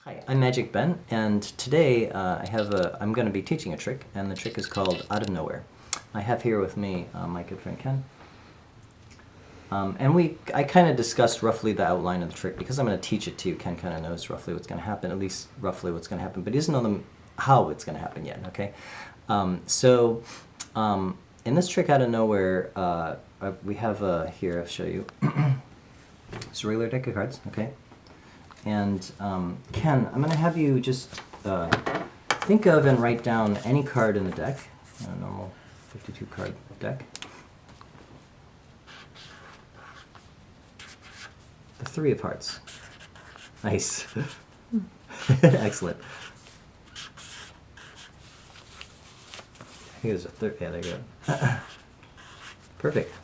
Hi, I'm Magic Ben, and today I'm going to be teaching a trick, and the trick is called Out of Nowhere. I have here with me my good friend Ken. I kind of discussed roughly the outline of the trick. Because I'm going to teach it to you, Ken kind of knows roughly what's going to happen, at least roughly what's going to happen, but he doesn't know how it's going to happen yet, okay? In this trick Out of Nowhere, we have here, I'll show you. It's a regular deck of cards, okay? And Ken, I'm going to have you just think of and write down any card in the deck, a normal 52 card deck. The Three of Hearts. Nice. Excellent. I think there's a third. Yeah, there you go. Perfect.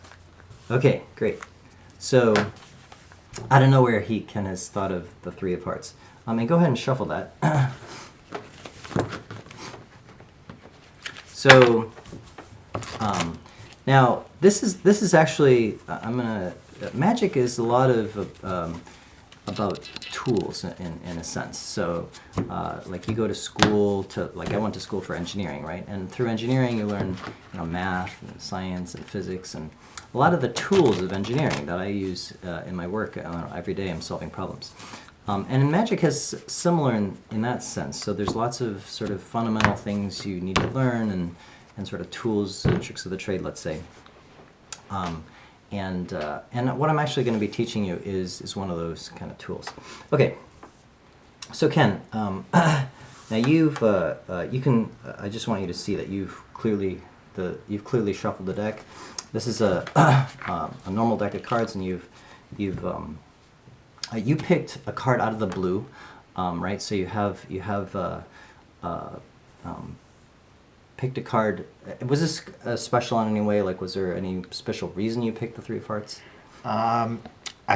Okay, great. So, out of nowhere, Ken has thought of the Three of Hearts. And go ahead and shuffle that. So, now this is actually magic is a lot of about tools in a sense. So, like you go to school I went to school for engineering, right? And through engineering, you learn math and science and physics and a lot of the tools of engineering that I use in my work. Every day I'm solving problems. And magic has similar in that sense. So there's lots of sort of fundamental things you need to learn and sort of tools and tricks of the trade, let's say. And what I'm actually going to be teaching you is one of those kind of tools. Okay, so Ken, now I just want you to see that you've clearly shuffled the deck. This is a normal deck of cards, and you picked a card out of the blue, right? So you have picked a card. Was this special in any way? Like, was there any special reason you picked the Three of Hearts? I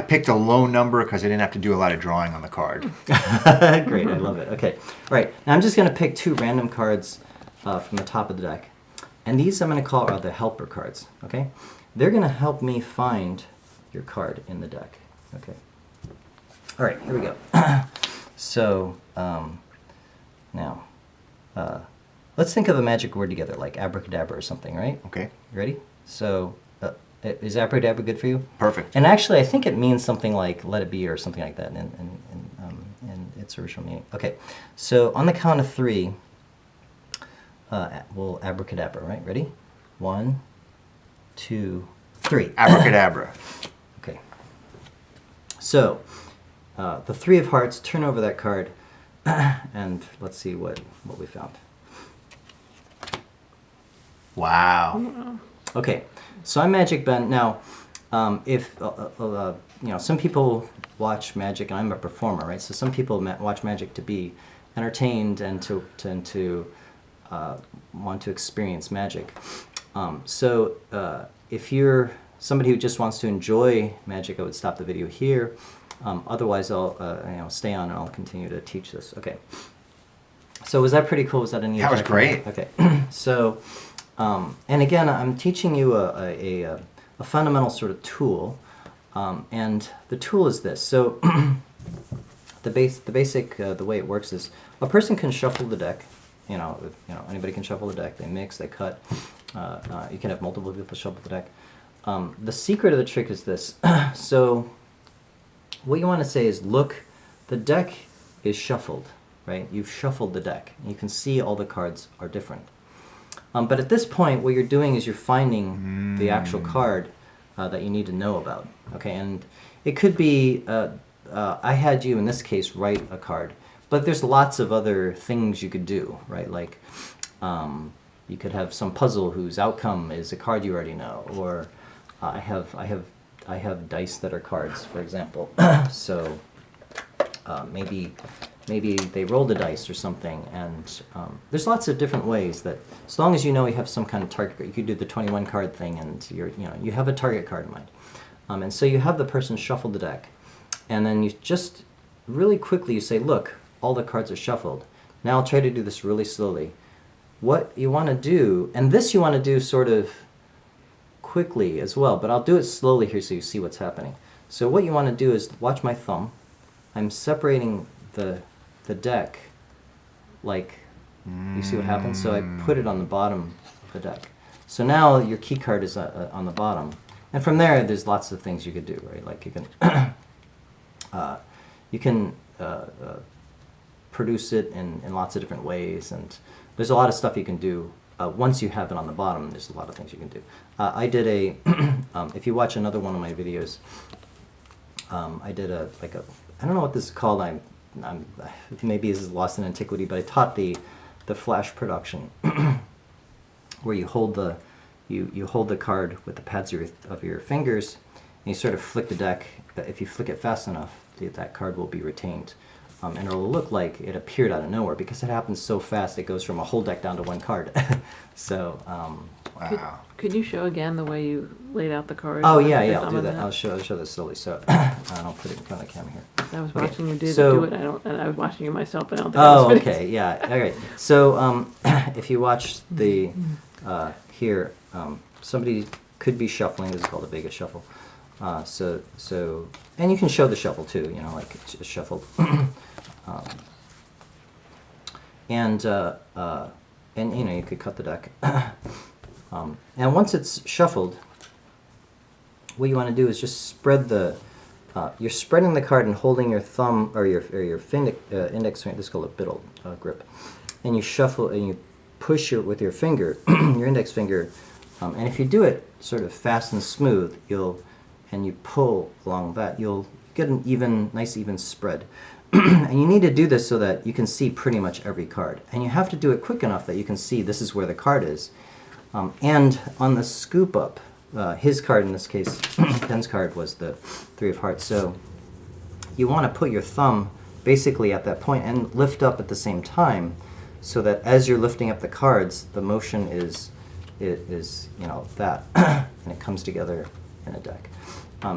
picked a low number because I didn't have to do a lot of drawing on the card. Great, I love it. Okay, all right. Now I'm just going to pick two random cards from the top of the deck. And these I'm going to call are the helper cards, okay? They're going to help me find your card in the deck, okay? All right, here we go. So, now, let's think of a magic word together, like abracadabra or something, right? Okay. You ready? So, is abracadabra good for you? Perfect. And actually, I think it means something like let it be or something like that in its original meaning. Okay, so on the count of three, we'll abracadabra, right? Ready? 1, 2, 3. Abracadabra. Okay. So, the Three of Hearts, turn over that card, and let's see what we found. Wow. Okay, so I'm Magic Ben. Now, if some people watch magic, and I'm a performer, right? So some people watch magic to be entertained and to want to experience magic. If you're somebody who just wants to enjoy magic, I would stop the video here. Otherwise, I'll stay on and I'll continue to teach this. Okay. So was that pretty cool? Was that any? That was great. Okay. So, and again, I'm teaching you a fundamental sort of tool, and the tool is this. So, the way it works is a person can shuffle the deck. Anybody can shuffle the deck. They mix, they cut. You can have multiple people shuffle the deck. The secret of the trick is this. So, what you want to say is, look, the deck is shuffled, right? You've shuffled the deck. You can see all the cards are different. But at this point, what you're doing is you're finding the actual card that you need to know about. Okay, and it could be, I had you, in this case, write a card. But there's lots of other things you could do, right? Like, you could have some puzzle whose outcome is a card you already know, or I have dice that are cards, for example. So maybe they rolled a dice or something, and there's lots of different ways that, as long as you know you have some kind of target, you could do the 21 card thing, and you have a target card in mind. And so you have the person shuffle the deck, and then you just really quickly you say, look, all the cards are shuffled. Now I'll try to do this really slowly. What you want to do, and this you want to do sort of quickly as well, but I'll do it slowly here so you see what's happening. So what you want to do is watch my thumb. I'm separating the the deck, like, you see what happens? So I put it on the bottom of the deck. So now your key card is on the bottom. And from there, there's lots of things you could do, right? Like you can produce it in lots of different ways, and there's a lot of stuff you can do. Once you have it on the bottom, there's a lot of things you can do. I did a, if you watch another one of my videos, I did I don't know what this is called. Maybe this is lost in antiquity, but I taught the flash production, where you hold the card with the pads of your fingers, and you sort of flick the deck. If you flick it fast enough, that card will be retained. And it'll look like it appeared out of nowhere because it happens so fast. It goes from a whole deck down to one card. So, Wow. Could you show again the way you laid out the cards? oh yeah, I'll do that. I'll show this slowly. So, I'll put it in front of the camera here. I was Okay, watching you do so- it. And I was watching you myself, but I don't think I Oh, was finished. okay, yeah, all right. So, if you watch the here, somebody could be shuffling. This is called a Vegas shuffle. And you can show the shuffle too. You know, like it's shuffled. And you know, you could cut the deck. And once it's shuffled, what you want to do is just spread you're spreading the card and holding your thumb or your index finger. This is called a biddle grip, and you shuffle and you push with your finger, your index finger, and if you do it sort of fast and smooth, and you pull along that, you'll get an nice even spread. And you need to do this so that you can see pretty much every card. And you have to do it quick enough that you can see this is where the card is. And on the scoop up, his card in this case, Ben's card was the 3 of hearts. So you want to put your thumb basically at that point and lift up at the same time, so that as you're lifting up the cards, the motion is you know, that, and it comes together in a deck.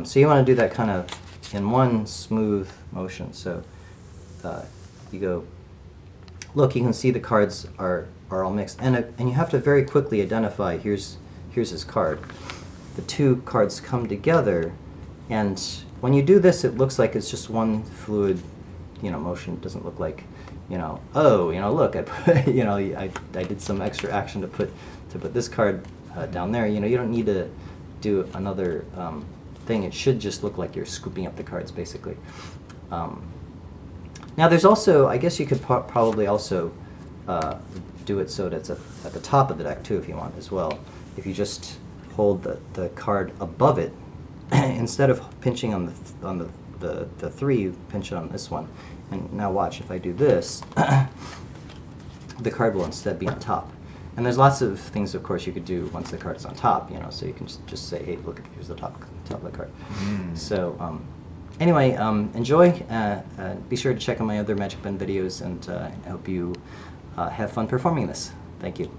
So you want to do that kind of in one smooth motion. So you go, look, you can see the cards are all mixed, and you have to very quickly identify, here's his card. The two cards come together, and when you do this, it looks like it's just one fluid, you know, motion. It doesn't look like, you know, oh, you know, look, I put, you know, I did some extra action to put this card down there. You know, you don't need to do another thing. It should just look like you're scooping up the cards, basically. Now, there's also, I guess you could probably also do it so that it's at the top of the deck too, if you want as well. If you just hold the card above it, instead of pinching on the 3, you pinch it on this one. And now watch, if I do this, the card will instead be on top. And there's lots of things, of course, you could do once the card is on top, you know, so you can just say, hey, look, here's the top of the card. So anyway, enjoy. Be sure to check out my other Magic Bend videos, and I hope you have fun performing this. Thank you.